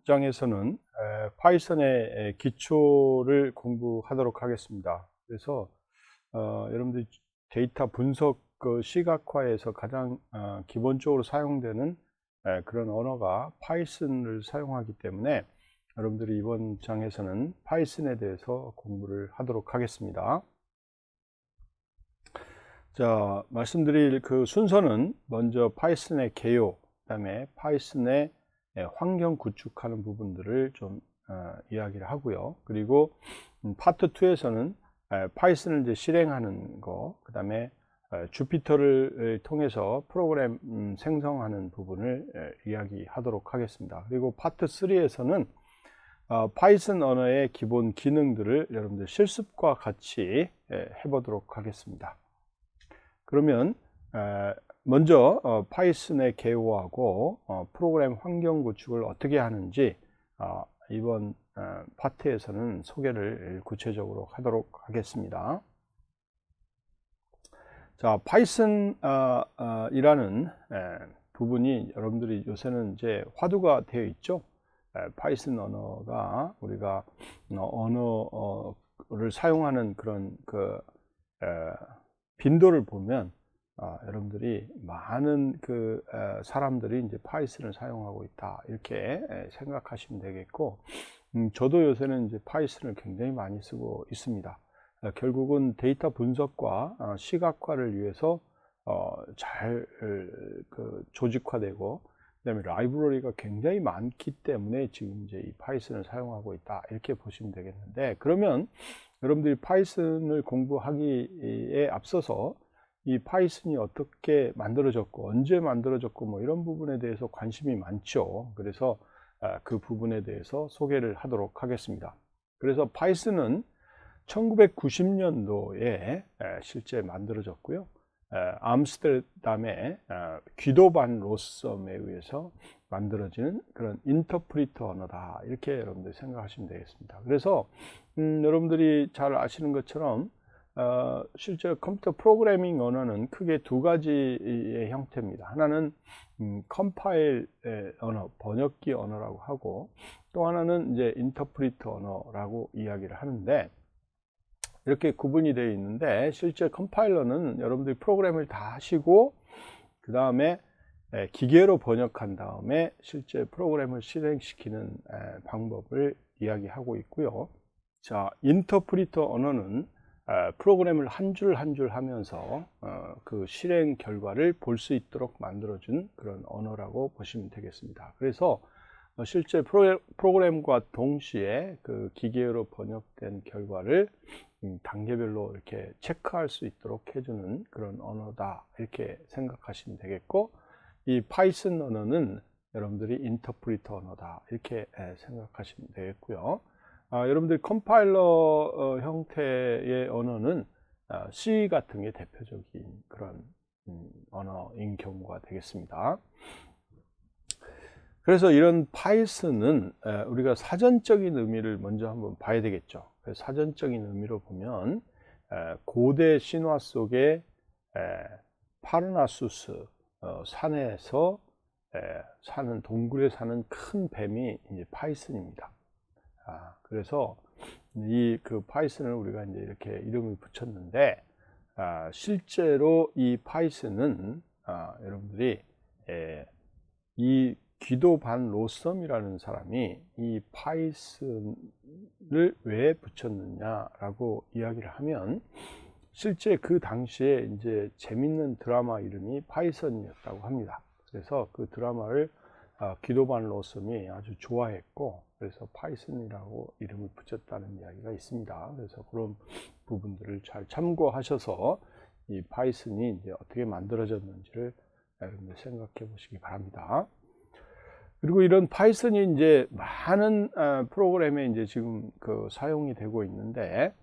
장에서는 파이썬의 기초를 공부하도록 하겠습니다. 그래서 여러분들이 데이터 분석 시각화에서 가장 기본적으로 사용되는 그런 언어가 파이썬을 사용하기 때문에 여러분들이 이번 장에서는 파이썬에 대해서 공부를 하도록 하겠습니다. 자, 말씀드릴 그 순서는 먼저 파이썬의 개요, 그 다음에 파이썬의 환경 구축하는 부분들을 좀 이야기를 하고요. 그리고 파트 2에서는 파이썬을 이제 실행하는 거, 그 다음에 주피터를 통해서 프로그램 생성하는 부분을 이야기하도록 하겠습니다. 그리고 파트 3에서는 파이썬 언어의 기본 기능들을 여러분들 실습과 같이 해보도록 하겠습니다. 그러면 먼저 파이썬의 개요하고 프로그램 환경 구축을 어떻게 하는지 이번 파트에서는 소개를 구체적으로 하도록 하겠습니다. 자, 파이썬 이라는 부분이 여러분들이 요새는 이제 화두가 되어 있죠. 파이썬 언어가 우리가 언어를 사용하는 그런 빈도를 보면 여러분들이 많은 사람들이 이제 파이썬을 사용하고 있다 이렇게 생각하시면 되겠고, 저도 요새는 이제 파이썬을 굉장히 많이 쓰고 있습니다. 결국은 데이터 분석과 시각화를 위해서 잘 조직화되고, 그다음에 라이브러리가 굉장히 많기 때문에 지금 이제 이 파이썬을 사용하고 있다 이렇게 보시면 되겠는데, 그러면 여러분들이 파이썬을 공부하기에 앞서서 이 파이썬이 어떻게 만들어졌고 언제 만들어졌고 뭐 이런 부분에 대해서 관심이 많죠. 그래서 그 부분에 대해서 소개를 하도록 하겠습니다. 그래서 파이썬은 1990년도에 실제 만들어졌고요. 암스테르담의 귀도 반 로썸에 의해서 만들어진 그런 인터프리터 언어다 이렇게 여러분들이 생각하시면 되겠습니다. 그래서 여러분들이 잘 아시는 것처럼 실제 컴퓨터 프로그래밍 언어는 크게 두 가지의 형태입니다. 하나는 컴파일 언어, 번역기 언어라고 하고, 또 하나는 이제 인터프리터 언어라고 이야기를 하는데, 이렇게 구분이 되어 있는데, 실제 컴파일러는 여러분들이 프로그램을 다 하시고 그 다음에 기계로 번역한 다음에 실제 프로그램을 실행시키는 방법을 이야기하고 있고요. 자, 인터프리터 언어는 프로그램을 한 줄 한 줄 하면서 그 실행 결과를 볼 수 있도록 만들어준 그런 언어라고 보시면 되겠습니다. 그래서 실제 프로그램과 동시에 그 기계로 번역된 결과를 단계별로 이렇게 체크할 수 있도록 해주는 그런 언어다 이렇게 생각하시면 되겠고, 이 파이썬 언어는 여러분들이 인터프리터 언어다 이렇게 생각하시면 되겠고요. 여러분들 컴파일러 형태의 언어는 C 같은 게 대표적인 그런 언어인 경우가 되겠습니다. 그래서 이런 파이썬은 우리가 사전적인 의미를 먼저 한번 봐야 되겠죠. 사전적인 의미로 보면 고대 신화 속에 파르나수스 산에서 사는 동굴에 사는 큰 뱀이 이제 파이썬입니다. 그래서 이 파이썬을 우리가 이제 이렇게 이름을 붙였는데, 실제로 이 파이썬은 여러분들이 이 귀도 반 로썸이라는 사람이 이 파이썬을 왜 붙였느냐라고 이야기를 하면, 실제 그 당시에 이제 재밌는 드라마 이름이 파이썬이었다고 합니다. 그래서 그 드라마를 귀도 반 로썸이 아주 좋아했고, 그래서 파이썬이라고 이름을 붙였다는 이야기가 있습니다. 그래서 그런 부분들을 잘 참고하셔서 이 파이썬이 이제 어떻게 만들어졌는지를 여러분들 생각해 보시기 바랍니다. 그리고 이런 파이썬이 이제 많은 프로그램에 이제 지금 사용이 되고 있는데,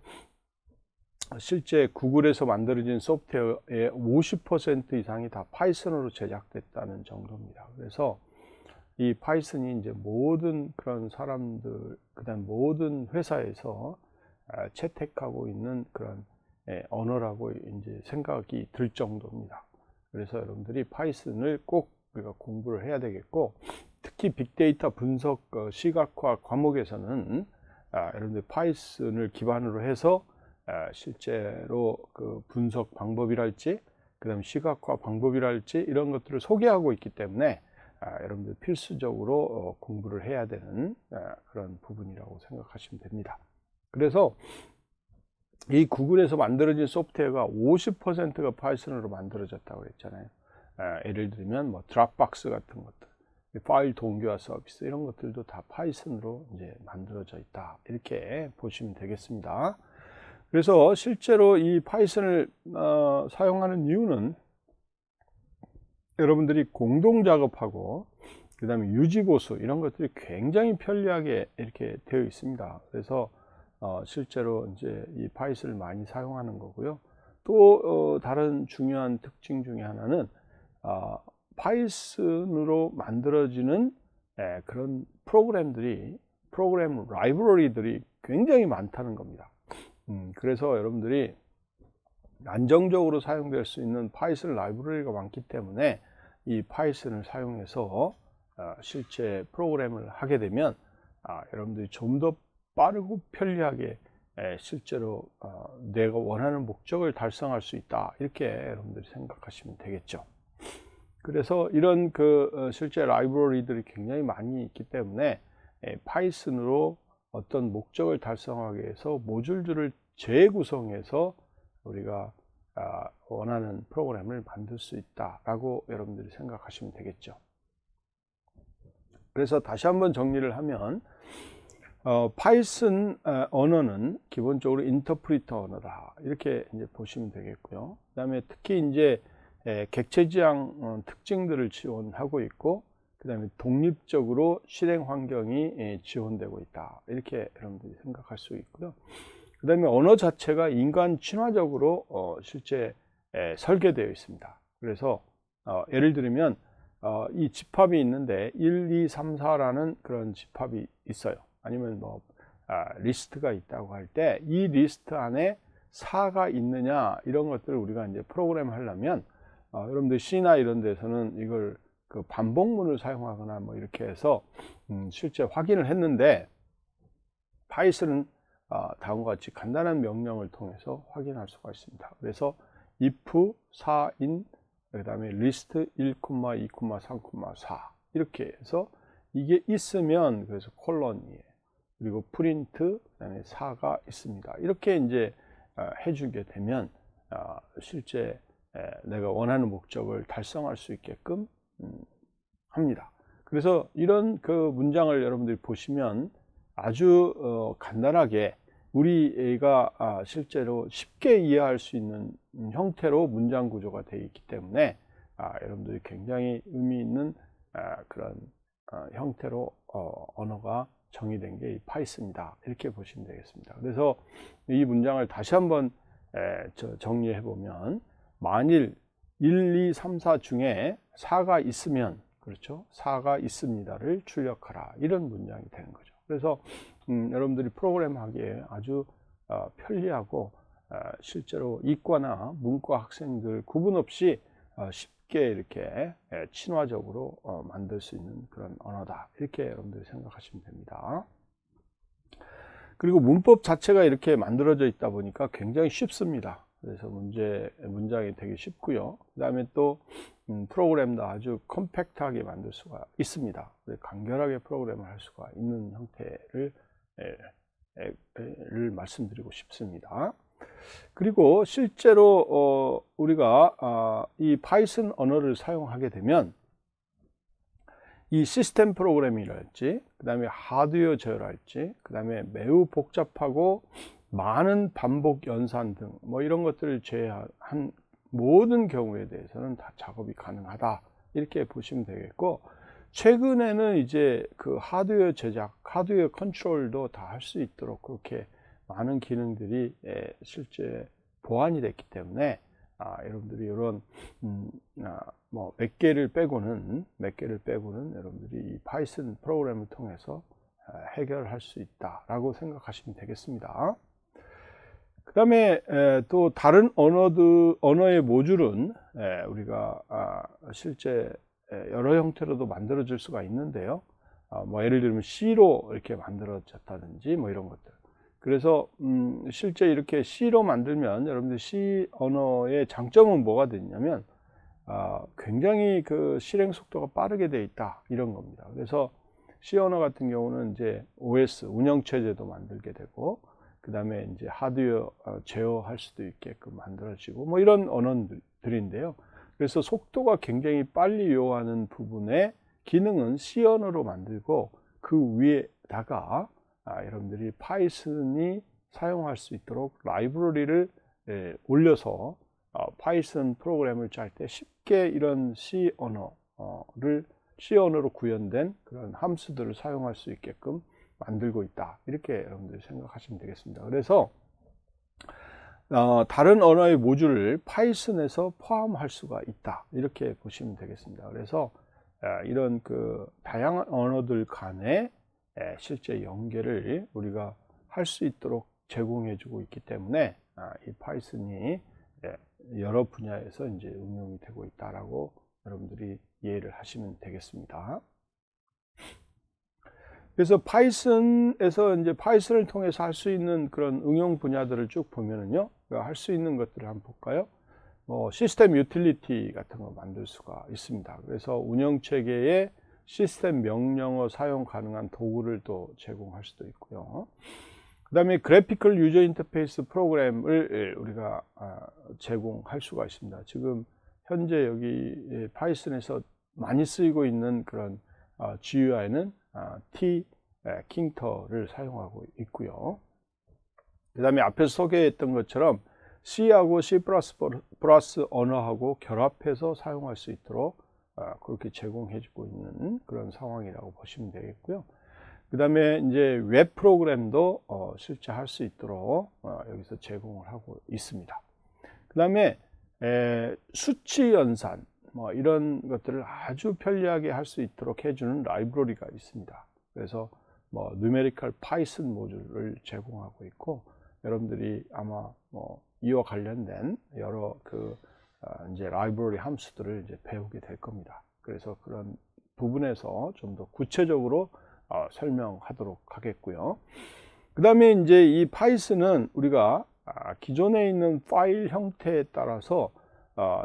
실제 구글에서 만들어진 소프트웨어의 50% 이상이 다 파이썬으로 제작됐다는 정도입니다. 그래서 이 파이썬이 이제 모든 그런 사람들, 그다음 모든 회사에서 채택하고 있는 그런 언어라고 이제 생각이 들 정도입니다. 그래서 여러분들이 파이썬을 꼭 우리가 공부를 해야 되겠고, 특히 빅데이터 분석 시각화 과목에서는 여러분들 파이썬을 기반으로 해서 실제로 그 분석 방법이랄지 그다음 시각화 방법이랄지 이런 것들을 소개하고 있기 때문에 여러분들 필수적으로 공부를 해야 되는 그런 부분이라고 생각하시면 됩니다. 그래서 이 구글에서 만들어진 소프트웨어가 50%가 파이썬으로 만들어졌다고 그랬잖아요. 예를 들면 뭐 드랍박스 같은 것들, 파일 동기화 서비스 이런 것들도 다 파이썬으로 이제 만들어져 있다. 이렇게 보시면 되겠습니다. 그래서 실제로 이 파이썬을 사용하는 이유는 여러분들이 공동 작업하고 그 다음에 유지보수 이런 것들이 굉장히 편리하게 이렇게 되어 있습니다. 그래서 실제로 이제 이 파이썬을 많이 사용하는 거고요. 또 다른 중요한 특징 중에 하나는 파이썬으로 만들어지는 그런 프로그램 라이브러리들이 굉장히 많다는 겁니다. 그래서 여러분들이 안정적으로 사용될 수 있는 파이썬 라이브러리가 많기 때문에 이 파이썬을 사용해서 실제 프로그램을 하게 되면 여러분들이 좀 더 빠르고 편리하게 실제로 내가 원하는 목적을 달성할 수 있다. 이렇게 여러분들이 생각하시면 되겠죠. 그래서 이런 실제 라이브러리들이 굉장히 많이 있기 때문에 파이썬으로 어떤 목적을 달성하기 위해서 모듈들을 재구성해서 우리가 원하는 프로그램을 만들 수 있다라고 여러분들이 생각하시면 되겠죠. 그래서 다시 한번 정리를 하면 파이썬 언어는 기본적으로 인터프리터 언어다 이렇게 이제 보시면 되겠고요. 그다음에 특히 이제 객체 지향 특징들을 지원하고 있고, 그 다음에 독립적으로 실행 환경이 지원되고 있다 이렇게 여러분들이 생각할 수 있고요. 그 다음에 언어 자체가 인간 친화적으로 실제 설계되어 있습니다. 그래서 예를 들면 이 집합이 있는데 1, 2, 3, 4라는 그런 집합이 있어요. 아니면 뭐 리스트가 있다고 할 때 이 리스트 안에 4가 있느냐 이런 것들을 우리가 이제 프로그램 하려면 여러분들 C나 이런 데서는 이걸 그 반복문을 사용하거나 뭐 이렇게 해서 실제 확인을 했는데, 파이썬은 다음과 같이 간단한 명령을 통해서 확인할 수가 있습니다. 그래서 if 4인 그 다음에 list 1, 2, 3, 4 이렇게 해서 이게 있으면 그래서 콜론이에요. 그리고 프린트 그다음에 4가 있습니다. 이렇게 이제 해주게 되면 실제 내가 원하는 목적을 달성할 수 있게끔 합니다. 그래서 이런 그 문장을 여러분들이 보시면 아주 간단하게 우리가 실제로 쉽게 이해할 수 있는 형태로 문장 구조가 되어 있기 때문에 여러분들이 굉장히 의미 있는 그런 형태로 언어가 정의된 게 이 파이썬이다 이렇게 보시면 되겠습니다. 그래서 이 문장을 다시 한번 정리해 보면, 만일 1, 2, 3, 4 중에 4가 있으면, 그렇죠? 4가 있습니다를 출력하라. 이런 문장이 되는 거죠. 그래서 여러분들이 프로그램 하기에 아주 편리하고 실제로 이과나 문과 학생들 구분 없이 쉽게 이렇게 친화적으로 만들 수 있는 그런 언어다. 이렇게 여러분들이 생각하시면 됩니다. 그리고 문법 자체가 이렇게 만들어져 있다 보니까 굉장히 쉽습니다. 그래서 문장이 되게 쉽고요. 그 다음에 또 프로그램도 아주 컴팩트하게 만들 수가 있습니다. 간결하게 프로그램을 할 수가 있는 형태를 말씀드리고 싶습니다. 그리고 실제로 우리가 이 파이썬 언어를 사용하게 되면 이 시스템 프로그래밍이랄지, 그 다음에 하드웨어 제어랄지, 그 다음에 매우 복잡하고 많은 반복 연산 등 뭐 이런 것들을 제외한 모든 경우에 대해서는 다 작업이 가능하다 이렇게 보시면 되겠고, 최근에는 이제 그 하드웨어 제작, 하드웨어 컨트롤도 다 할 수 있도록 그렇게 많은 기능들이 실제 보완이 됐기 때문에 여러분들이 이런 뭐 몇 개를 빼고는 여러분들이 이 파이썬 프로그램을 통해서 해결할 수 있다라고 생각하시면 되겠습니다. 그 다음에 또 다른 언어의 모듈은 우리가 실제 여러 형태로도 만들어질 수가 있는데요. 뭐 예를 들면 C로 이렇게 만들어졌다든지 뭐 이런 것들. 그래서 실제 이렇게 C로 만들면 여러분들 C 언어의 장점은 뭐가 되냐면 굉장히 그 실행 속도가 빠르게 돼 있다 이런 겁니다. 그래서 C 언어 같은 경우는 이제 OS 운영체제도 만들게 되고 그 다음에 이제 하드웨어 제어할 수도 있게끔 만들어지고 뭐 이런 언어들인데요. 그래서 속도가 굉장히 빨리 요하는 부분의 기능은 C 언어로 만들고 그 위에다가 여러분들이 파이썬이 사용할 수 있도록 라이브러리를 올려서 파이썬 프로그램을 짤 때 쉽게 이런 C 언어로 구현된 그런 함수들을 사용할 수 있게끔 만들고 있다. 이렇게 여러분들이 생각하시면 되겠습니다. 그래서 다른 언어의 모듈을 파이썬에서 포함할 수가 있다. 이렇게 보시면 되겠습니다. 그래서 이런 그 다양한 언어들 간의 실제 연계를 우리가 할 수 있도록 제공해 주고 있기 때문에 이 파이썬이 여러 분야에서 이제 응용이 되고 있다라고 여러분들이 이해를 하시면 되겠습니다. 그래서 파이썬에서 이제 파이썬을 통해서 할 수 있는 그런 응용 분야들을 쭉 보면은요, 할 수 있는 것들을 한번 볼까요? 뭐 시스템 유틸리티 같은 거 만들 수가 있습니다. 그래서 운영 체계에 시스템 명령어 사용 가능한 도구를 또 제공할 수도 있고요. 그 다음에 그래피컬 유저 인터페이스 프로그램을 우리가 제공할 수가 있습니다. 지금 현재 여기 파이썬에서 많이 쓰이고 있는 그런 GUI는 킹터를 사용하고 있고요. 그 다음에 앞에서 소개했던 것처럼 C하고 C++ 언어하고 결합해서 사용할 수 있도록 그렇게 제공해주고 있는 그런 상황이라고 보시면 되겠고요. 그 다음에 이제 웹 프로그램도 실제 할 수 있도록 여기서 제공을 하고 있습니다. 그 다음에 수치 연산 뭐 이런 것들을 아주 편리하게 할 수 있도록 해주는 라이브러리가 있습니다. 그래서 뭐 누메리컬 파이썬 모듈을 제공하고 있고 여러분들이 아마 뭐 이와 관련된 여러 그 이제 라이브러리 함수들을 이제 배우게 될 겁니다. 그래서 그런 부분에서 좀 더 구체적으로 설명하도록 하겠고요. 그 다음에 이제 이 파이썬은 우리가 기존에 있는 파일 형태에 따라서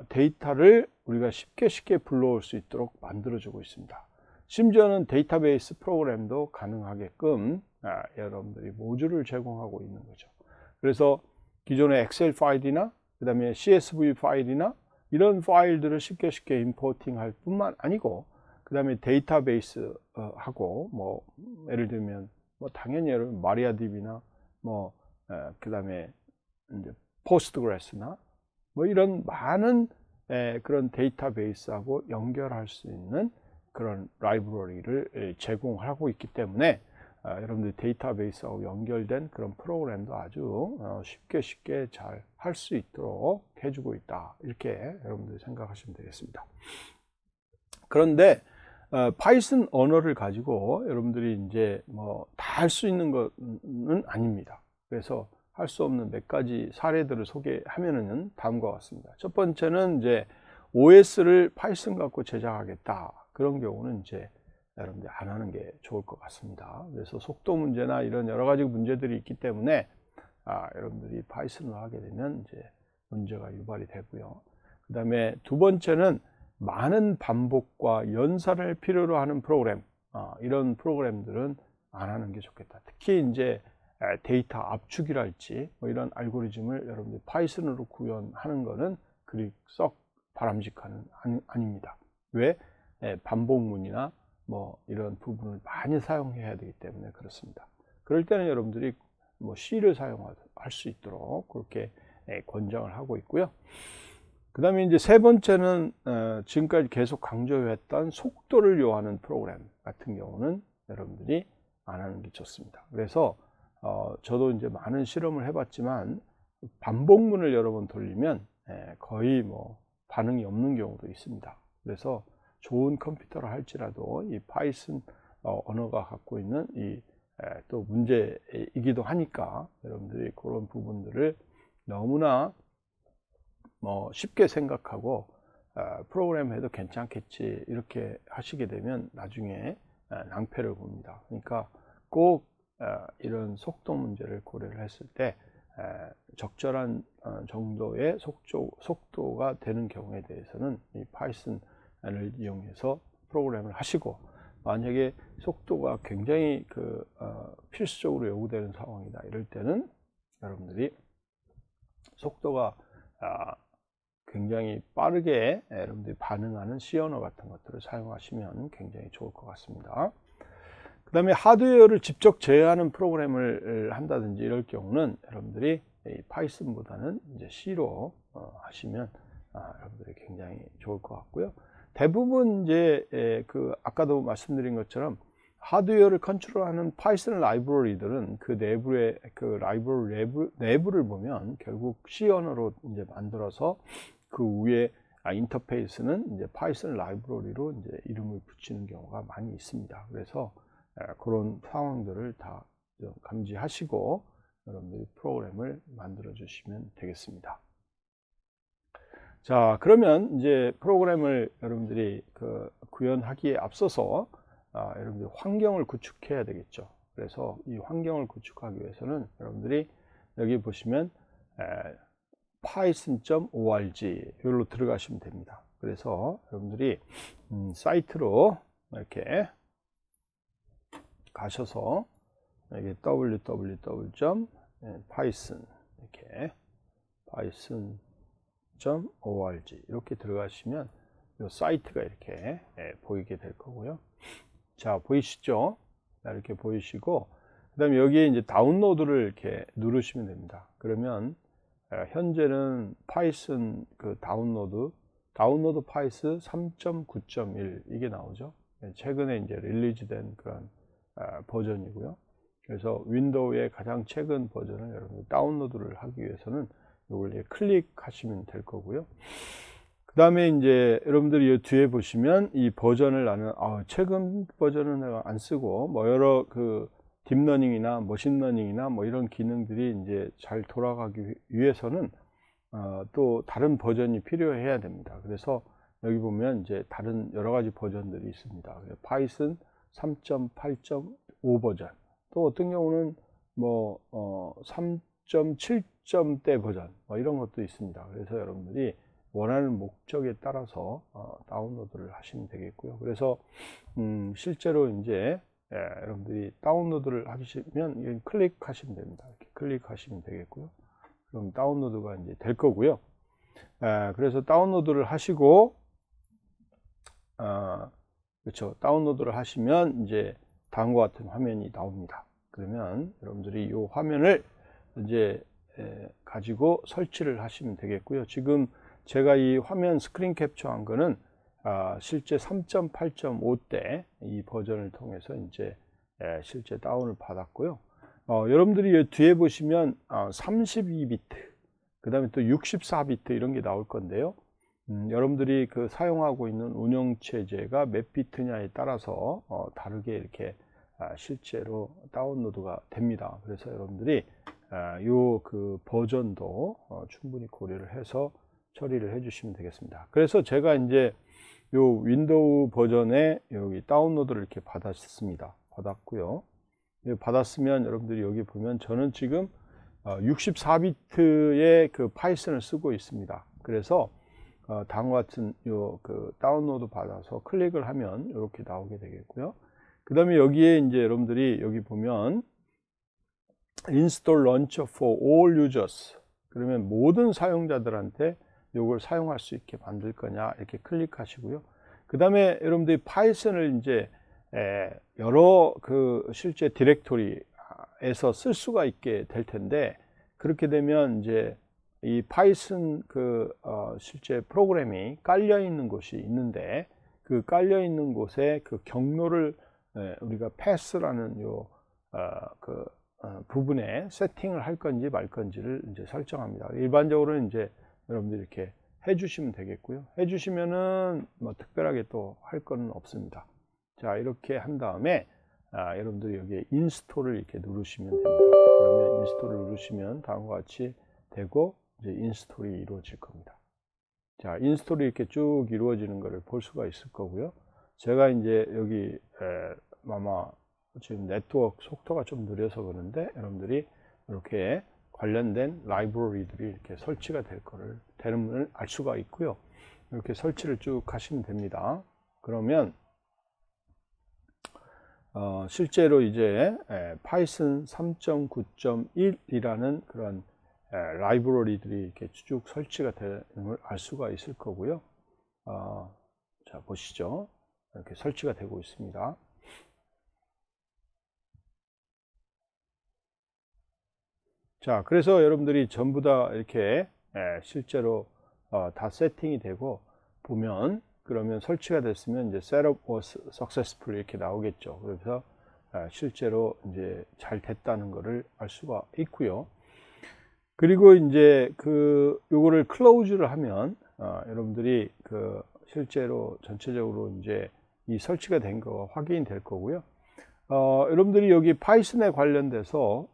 데이터를 우리가 쉽게 불러올 수 있도록 만들어주고 있습니다. 심지어는 데이터베이스 프로그램도 가능하게끔 여러분들이 모듈을 제공하고 있는 거죠. 그래서 기존의 엑셀 파일이나 그 다음에 CSV 파일이나 이런 파일들을 쉽게 임포팅 할 뿐만 아니고 그 다음에 데이터베이스 하고 뭐 예를 들면 뭐 당연히 여러분 마리아DB나 뭐 그 다음에 이제 포스트그레스나 뭐 이런 많은 그런 데이터베이스하고 연결할 수 있는 그런 라이브러리를 제공하고 있기 때문에 여러분들 데이터베이스하고 연결된 그런 프로그램도 아주 쉽게 잘 할 수 있도록 해주고 있다. 이렇게 여러분들이 생각하시면 되겠습니다. 그런데 파이썬 언어를 가지고 여러분들이 이제 뭐 다 할 수 있는 것은 아닙니다. 그래서 할 수 없는 몇 가지 사례들을 소개하면은 다음과 같습니다. 첫 번째는 이제 OS를 파이썬 갖고 제작하겠다. 그런 경우는 이제 여러분들 안 하는 게 좋을 것 같습니다. 그래서 속도 문제나 이런 여러 가지 문제들이 있기 때문에 여러분들이 파이썬을 하게 되면 이제 문제가 유발이 되고요. 그 다음에 두 번째는 많은 반복과 연산을 필요로 하는 프로그램, 이런 프로그램들은 안 하는 게 좋겠다. 특히 이제 데이터 압축이랄지 뭐 이런 알고리즘을 여러분들이 파이썬으로 구현하는 거는 그리 썩 바람직한 아닙니다. 왜? 반복문이나 뭐 이런 부분을 많이 사용해야 되기 때문에 그렇습니다. 그럴 때는 여러분들이 뭐 C를 사용할 수 있도록 그렇게 권장을 하고 있고요. 그 다음에 이제 세 번째는 지금까지 계속 강조했던 속도를 요하는 프로그램 같은 경우는 여러분들이 안 하는 게 좋습니다. 그래서 저도 이제 많은 실험을 해봤지만 반복문을 여러 번 돌리면 거의 뭐 반응이 없는 경우도 있습니다. 그래서 좋은 컴퓨터를 할지라도 이 파이썬 언어가 갖고 있는 이 또 문제이기도 하니까 여러분들이 그런 부분들을 너무나 뭐 쉽게 생각하고 프로그램 해도 괜찮겠지 이렇게 하시게 되면 나중에 낭패를 봅니다. 그러니까 꼭 이런 속도 문제를 고려를 했을 때 적절한 정도의 속도가 되는 경우에 대해서는 이 파이썬을 이용해서 프로그램을 하시고, 만약에 속도가 굉장히 필수적으로 요구되는 상황이다 이럴 때는 여러분들이 속도가 굉장히 빠르게 여러분들이 반응하는 C 언어 같은 것들을 사용하시면 굉장히 좋을 것 같습니다. 그 다음에 하드웨어를 직접 제어하는 프로그램을 한다든지 이럴 경우는 여러분들이 파이썬보다는 이제 C로 하시면 여러분들이 굉장히 좋을 것 같고요. 대부분 이제 아까도 말씀드린 것처럼 하드웨어를 컨트롤하는 파이썬 라이브러리들은 그 내부의 그 라이브러리 내부를 보면 결국 C 언어로 이제 만들어서 그 위에 인터페이스는 이제 파이썬 라이브러리로 이제 이름을 붙이는 경우가 많이 있습니다. 그래서 그런 상황들을 다 감지하시고 여러분들이 프로그램을 만들어 주시면 되겠습니다. 자, 그러면 이제 프로그램을 여러분들이 구현하기에 앞서서 여러분들이 환경을 구축해야 되겠죠. 그래서 이 환경을 구축하기 위해서는 여러분들이 여기 보시면 python.org 여기로 들어가시면 됩니다. 그래서 여러분들이 사이트로 이렇게 가셔서 여기 www.python 이렇게 python.org 이렇게 들어가시면 이 사이트가 이렇게 보이게 될 거고요. 자, 보이시죠? 이렇게 보이시고, 그 다음에 여기에 이제 다운로드를 이렇게 누르시면 됩니다. 그러면 현재는 파이썬 다운로드 파이스 3.9.1 이게 나오죠. 최근에 이제 릴리즈된 그런 버전이고요. 그래서 윈도우의 가장 최근 버전을 여러분이 다운로드를 하기 위해서는 이걸 클릭하시면 될 거고요. 그 다음에 이제 여러분들이 이 뒤에 보시면 이 버전을 나는 최근 버전은 내가 안 쓰고 뭐 여러 딥러닝이나 머신러닝이나 뭐 이런 기능들이 이제 잘 돌아가기 위해서는 또 다른 버전이 필요해야 됩니다. 그래서 여기 보면 이제 다른 여러 가지 버전들이 있습니다. 파이썬 3.8.5 버전, 또 어떤 경우는 뭐 3.7점대 버전 뭐 이런 것도 있습니다. 그래서 여러분들이 원하는 목적에 따라서 다운로드를 하시면 되겠고요. 그래서 실제로 이제 여러분들이 다운로드를 하시면 클릭하시면 됩니다. 이렇게 클릭하시면 되겠고요. 그럼 다운로드가 이제 될 거고요. 그래서 다운로드를 하시고 그렇죠. 다운로드를 하시면 이제 다음과 같은 화면이 나옵니다. 그러면 여러분들이 이 화면을 이제 가지고 설치를 하시면 되겠고요. 지금 제가 이 화면 스크린 캡처한 거는 실제 3.8.5 때 이 버전을 통해서 이제 실제 다운을 받았고요. 여러분들이 뒤에 보시면 32비트, 그 다음에 또 64비트 이런 게 나올 건데요. 여러분들이 사용하고 있는 운영체제가 몇 비트냐에 따라서 다르게 이렇게 실제로 다운로드가 됩니다. 그래서 여러분들이 요 버전도 충분히 고려를 해서 처리를 해 주시면 되겠습니다. 그래서 제가 이제 요 윈도우 버전에 여기 다운로드를 이렇게 받았고요. 받았으면 여러분들이 여기 보면 저는 지금 64비트의 파이썬을 쓰고 있습니다. 그래서 다음과 같은 다운로드 받아서 클릭을 하면 이렇게 나오게 되겠고요. 그 다음에 여기에 이제 여러분들이 여기 보면 Install Launcher for all users, 그러면 모든 사용자들한테 이걸 사용할 수 있게 만들 거냐 이렇게 클릭하시고요. 그 다음에 여러분들이 파이썬을 이제 여러 실제 디렉토리에서 쓸 수가 있게 될 텐데, 그렇게 되면 이제 이 파이썬 실제 프로그램이 깔려 있는 곳이 있는데, 그 깔려 있는 곳에 경로를 우리가 패스라는 부분에 세팅을 할 건지 말 건지를 이제 설정합니다. 일반적으로는 이제 여러분들이 이렇게 해주시면 되겠고요. 해주시면은 뭐 특별하게 또 할 거는 없습니다. 자, 이렇게 한 다음에 여러분들이 여기에 인스톨을 이렇게 누르시면 됩니다. 그러면 인스톨을 누르시면 다음과 같이 되고 이제 인스톨이 이루어질 겁니다. 자, 인스톨이 이렇게 쭉 이루어지는 것을 볼 수가 있을 거고요. 제가 이제 여기 아마 지금 네트워크 속도가 좀 느려서 그런데 여러분들이 이렇게 관련된 라이브러리들이 이렇게 설치가 되는 걸 알 수가 있고요. 이렇게 설치를 쭉 하시면 됩니다. 그러면 실제로 이제 파이썬 3.9.1이라는 그런 라이브러리들이 이렇게 쭉 설치가 되는 걸 알 수가 있을 거고요. 자, 보시죠. 이렇게 설치가 되고 있습니다. 자, 그래서 여러분들이 전부 다 이렇게 실제로 다 세팅이 되고 보면, 그러면 설치가 됐으면 이제 Setup was successful 이렇게 나오겠죠. 그래서 실제로 이제 잘 됐다는 것을 알 수가 있고요. 그리고 이제 요거를 클로즈를 하면 여러분들이 실제로 전체적으로 이제 이 설치가 된 거 확인이 될 거고요. 여러분들이 여기 파이썬에 관련돼서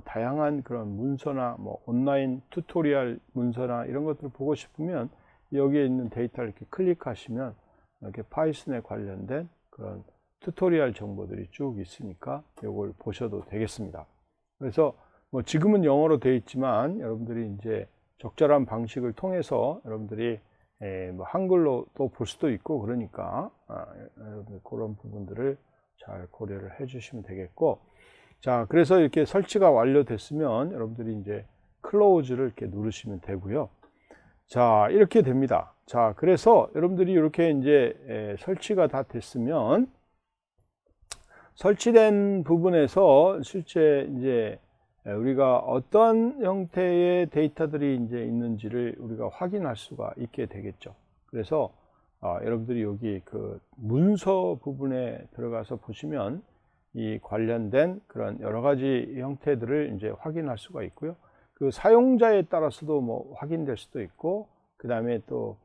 다양한 그런 문서나 뭐 온라인 튜토리얼 문서나 이런 것들을 보고 싶으면 여기에 있는 데이터를 이렇게 클릭하시면 이렇게 파이썬에 관련된 그런 튜토리얼 정보들이 쭉 있으니까 이걸 보셔도 되겠습니다. 그래서 뭐 지금은 영어로 되어 있지만 여러분들이 이제 적절한 방식을 통해서 여러분들이 뭐 한글로 또 볼 수도 있고, 그러니까 여러분들 그런 부분들을 잘 고려를 해 주시면 되겠고, 자, 그래서 이렇게 설치가 완료됐으면 여러분들이 이제 클로즈를 이렇게 누르시면 되고요. 자, 이렇게 됩니다. 자, 그래서 여러분들이 이렇게 이제 설치가 다 됐으면 설치된 부분에서 실제 이제 우리가 어떤 형태의 데이터들이 이제 있는지를 우리가 확인할 수가 있게 되겠죠. 그래서 여러분들이 여기 문서 부분에 들어가서 보시면 이 관련된 그런 여러 가지 형태들을 이제 확인할 수가 있고요. 사용자에 따라서도 뭐 확인될 수도 있고, 그 다음에 또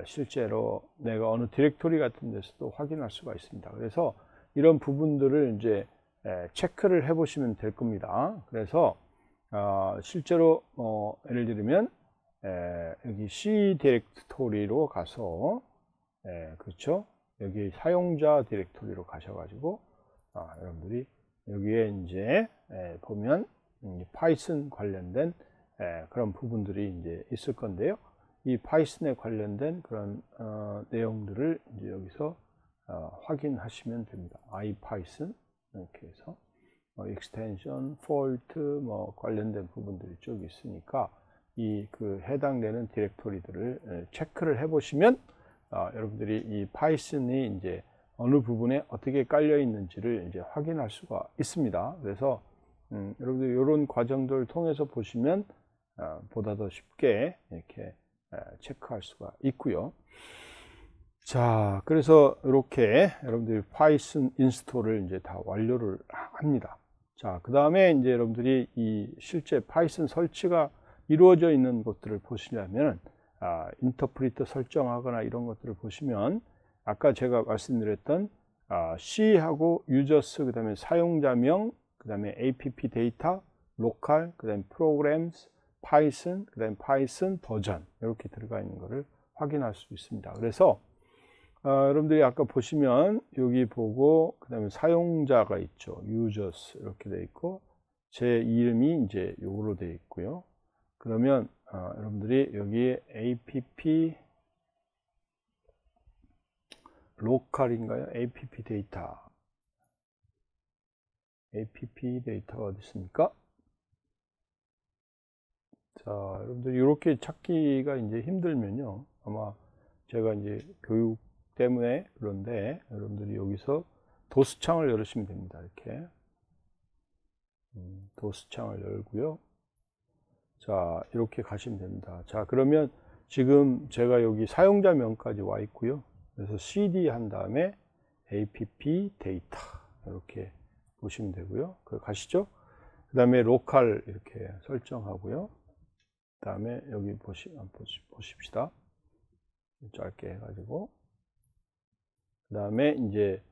실제로 내가 어느 디렉토리 같은 데서도 확인할 수가 있습니다. 그래서 이런 부분들을 이제 체크를 해 보시면 될 겁니다. 그래서 실제로 예를 들면 여기 C 디렉토리로 가서 그렇죠? 여기 사용자 디렉토리로 가셔가지고 여러분들이 여기에 이제 보면 파이썬 관련된 그런 부분들이 이제 있을 건데요. 이 파이썬에 관련된 그런 내용들을 이제 여기서 확인하시면 됩니다. IPython 이렇게 해서 extension, fault 뭐 관련된 부분들이 쭉 있으니까 이 해당되는 디렉토리들을 체크를 해 보시면 여러분들이 이 파이썬이 이제 어느 부분에 어떻게 깔려 있는지를 이제 확인할 수가 있습니다. 그래서 여러분들 이런 과정들을 통해서 보시면 보다 더 쉽게 이렇게 체크할 수가 있고요. 자, 그래서 이렇게 여러분들이 파이썬 인스톨을 이제 다 완료를 합니다. 자, 그 다음에 이제 여러분들이 이 실제 파이썬 설치가 이루어져 있는 것들을 보시려면 인터프리터 설정하거나 이런 것들을 보시면 아까 제가 말씀드렸던 C하고 유저스, 그 다음에 사용자명, 그 다음에 app 데이터, 로컬, 그 다음에 프로그램스, 파이썬, 그 다음에 파이썬 버전 이렇게 들어가 있는 것을 확인할 수 있습니다. 그래서 여러분들이 아까 보시면 여기 보고 그 다음에 사용자가 있죠. users 이렇게 되어 있고 제 이름이 이제 요거로 되어 있고요. 그러면 여러분들이 여기에 app 로컬인가요? app 데이터가 어디 있습니까? 자, 여러분들 이렇게 찾기가 이제 힘들면요, 아마 제가 이제 교육 때문에 그런데 여러분들이 여기서 도스창을 열으시면 됩니다. 이렇게 도스창을 열고요. 자, 이렇게 가시면 됩니다. 자, 그러면 지금 제가 여기 사용자명까지 와 있고요. 그래서 cd 한 다음에 app 데이터 이렇게 보시면 되고요. 가시죠. 그 다음에 로컬 이렇게 설정하고요. 그 다음에 여기 보십시다. 짧게 해가지고 그 다음에 이제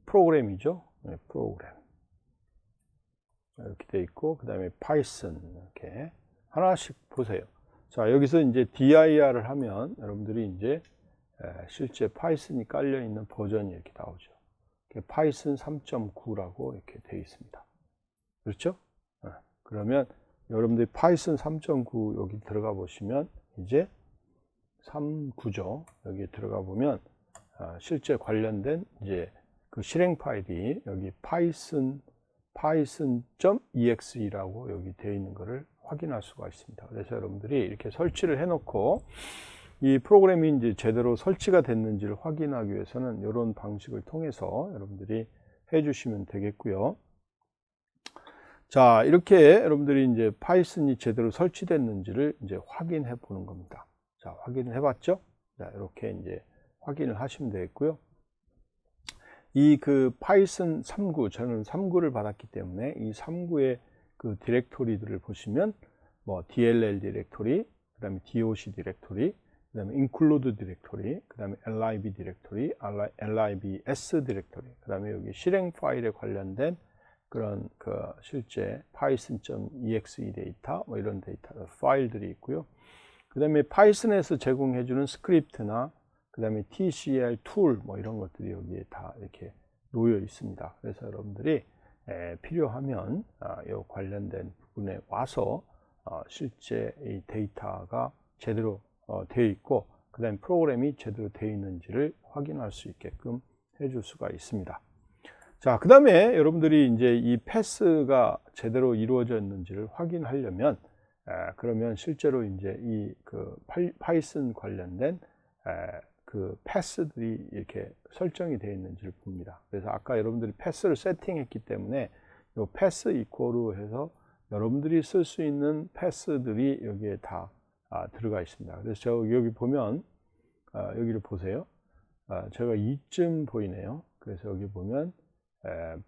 프로그램이죠. 네, 프로그램 이렇게 돼 있고, 그 다음에 파이썬 이렇게 하나씩 보세요. 자, 여기서 이제 dir을 하면 여러분들이 이제 실제 파이썬이 깔려 있는 버전이 이렇게 나오죠. 파이썬 3.9라고 이렇게 되어 있습니다. 그렇죠? 그러면 여러분들이 파이썬 3.9 여기 들어가 보시면 이제 3.9죠. 여기 들어가 보면 실제 관련된 이제 그 실행 파일이 여기 python.exe라고 여기 되어 있는 것을 확인할 수가 있습니다. 그래서 여러분들이 이렇게 설치를 해 놓고 이 프로그램이 이제 제대로 설치가 됐는지를 확인하기 위해서는 이런 방식을 통해서 여러분들이 해 주시면 되겠고요. 자, 이렇게 여러분들이 이제 파이썬이 제대로 설치됐는지를 이제 확인해 보는 겁니다. 자, 확인을 해 봤죠? 자, 이렇게 이제 확인을 하시면 되겠고요. 이 그 파이썬 3구, 저는 3구를 받았기 때문에 이 3구의 그 디렉토리들을 보시면 뭐 dll 디렉토리, 그 다음에 doc 디렉토리, 그 다음에 include 디렉토리, 그 다음에 lib 디렉토리, libs 디렉토리, 그 다음에 여기 실행 파일에 관련된 그런 그 실제 python.exe 데이터, 뭐 이런 데이터 파일들이 있고요. 그 다음에 파이썬에서 제공해 주는 스크립트나 그 다음에 TCL 툴 뭐 이런 것들이 여기에 다 이렇게 놓여 있습니다. 그래서 여러분들이 필요하면 이 관련된 부분에 와서 실제 이 데이터가 제대로 되어 있고 그 다음에 프로그램이 제대로 되어 있는지를 확인할 수 있게끔 해줄 수가 있습니다. 자, 그 다음에 여러분들이 이제 이 패스가 제대로 이루어졌는지를 확인하려면 그러면 실제로 이제 이 그 파이썬 관련된 그 패스들이 이렇게 설정이 되어 있는지를 봅니다. 그래서 아까 여러분들이 패스를 세팅했기 때문에 이 패스 이퀄로 해서 여러분들이 쓸 수 있는 패스들이 여기에 다 들어가 있습니다. 그래서 저 여기 보면 여기를 보세요. 제가 2쯤 보이네요. 그래서 여기 보면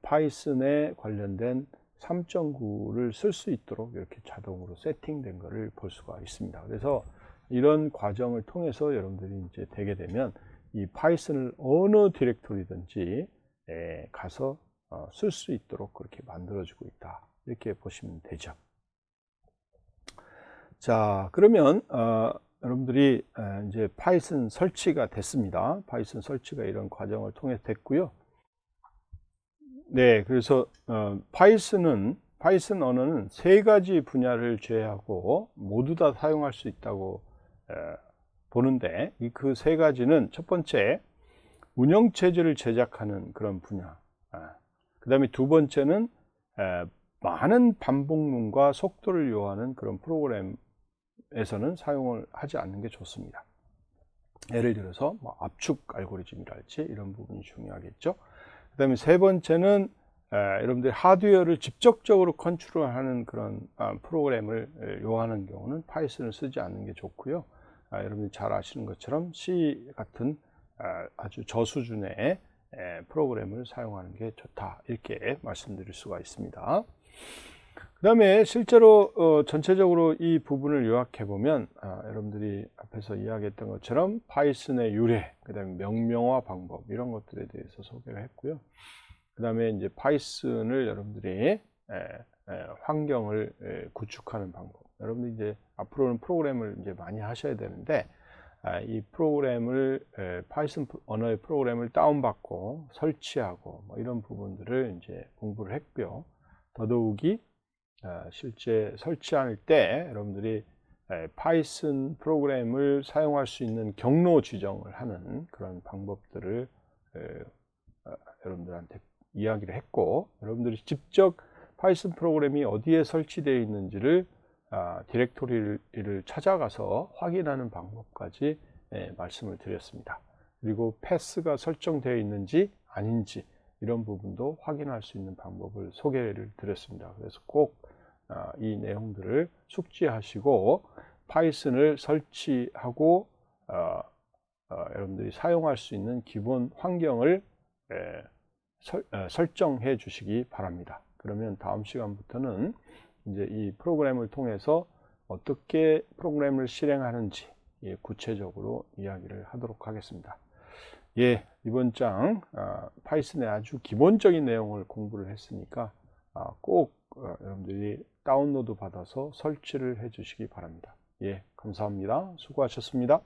파이썬에 관련된 3.9를 쓸 수 있도록 이렇게 자동으로 세팅된 것을 볼 수가 있습니다. 그래서 이런 과정을 통해서 여러분들이 이제 되게 되면 이 파이썬을 어느 디렉토리든지 가서 쓸 수 있도록 그렇게 만들어주고 있다. 이렇게 보시면 되죠. 자, 그러면 여러분들이 이제 파이썬 설치가 됐습니다. 파이썬 설치가 이런 과정을 통해 됐고요. 네, 그래서 파이썬 언어는 세 가지 분야를 제외하고 모두 다 사용할 수 있다고 보는데 그 세 가지는 첫 번째 운영체제를 제작하는 그런 분야, 그 다음에 두 번째는 많은 반복문과 속도를 요하는 그런 프로그램에서는 사용을 하지 않는 게 좋습니다. 예를 들어서 뭐 압축 알고리즘이랄지 이런 부분이 중요하겠죠. 그 다음에 세 번째는 여러분들이 하드웨어를 직접적으로 컨트롤하는 그런 프로그램을 요하는 경우는 파이썬을 쓰지 않는 게 좋고요. 여러분들이 잘 아시는 것처럼 C 같은 아주 저수준의 프로그램을 사용하는 게 좋다, 이렇게 말씀드릴 수가 있습니다. 그 다음에 실제로 전체적으로 이 부분을 요약해 보면 여러분들이 앞에서 이야기했던 것처럼 파이썬의 유래, 그 다음에 명명화 방법 이런 것들에 대해서 소개를 했고요. 그 다음에 이제 파이썬을 여러분들이 환경을 구축하는 방법, 여러분들이 이제 앞으로는 프로그램을 이제 많이 하셔야 되는데 이 프로그램을 파이썬 언어의 프로그램을 다운받고 설치하고 뭐 이런 부분들을 이제 공부를 했고요. 더더욱이 실제 설치할 때 여러분들이 파이썬 프로그램을 사용할 수 있는 경로 지정을 하는 그런 방법들을 여러분들한테 이야기를 했고, 여러분들이 직접 파이썬 프로그램이 어디에 설치되어 있는지를 디렉토리를 찾아가서 확인하는 방법까지 말씀을 드렸습니다. 그리고 패스가 설정되어 있는지 아닌지 이런 부분도 확인할 수 있는 방법을 소개를 드렸습니다. 그래서 꼭 이 내용들을 숙지하시고 파이썬을 설치하고 여러분들이 사용할 수 있는 기본 환경을 설정해 주시기 바랍니다. 그러면 다음 시간부터는 이제 이 프로그램을 통해서 어떻게 프로그램을 실행하는지 구체적으로 이야기를 하도록 하겠습니다. 예, 이번 장 파이썬의 아주 기본적인 내용을 공부를 했으니까 꼭 여러분들이 다운로드 받아서 설치를 해 주시기 바랍니다. 예, 감사합니다. 수고하셨습니다.